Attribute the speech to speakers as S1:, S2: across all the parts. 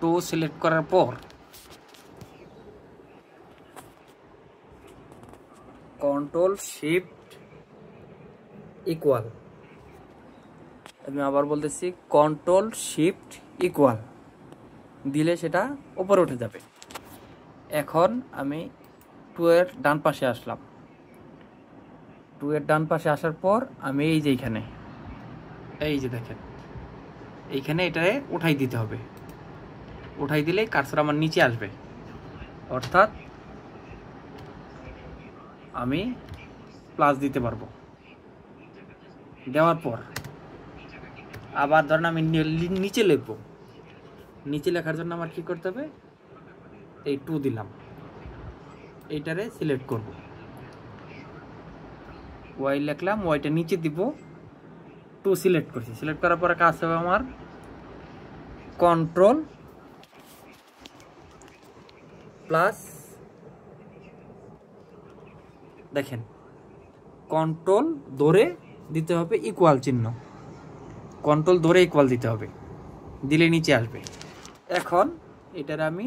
S1: To select করার পর control shift equal, আমি আবার বলতেছি কন্ট্রোল শিফট ইকুয়াল দিলে সেটা উপরে উঠে যাবে। এখন আমি 2 এর ডান পাশে আসলাম। 2 এর ডান পাশে আসার পর আমি এই যে এইখানে, এই যে দেখেন এইখানে এটারে উঠাই দিতে হবে। উঠাই দিলে কার্সর আমার নিচে আসবে, অর্থাৎ আমি প্লাস দিতে পারবো। দেওয়ার পর আবার ধরেন আমি নিচে লিখবো। নিচে লেখার জন্য আমার কি করতে হবে, এই 2 দিলাম, এইটারে সিলেক্ট করব, ওয়াই লিখলাম, ওয়াইটা নিচে দিব, 2 সিলেক্ট করছি। সিলেক্ট করার পরে কাজ হবে আমার কন্ট্রোল প্লাস, দেখেন কন্ট্রোল ধরে দিতে হবে ইকুয়াল চিহ্ন, কন্ট্রোল ধরে ইকুয়াল দিতে হবে, দিলে নিচে আসবে। এখন এটার আমি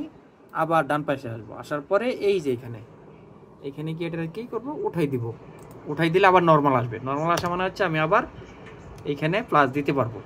S1: আবার ডান পাশে আসবো। আসার পরে এই যে এখানে কি এটার কি করব, উঠাই দিব। উঠাই দিলে আবার নর্মাল আসবে। নর্মাল আসা মানে হচ্ছে আমি আবার এইখানে প্লাস দিতে পারবো।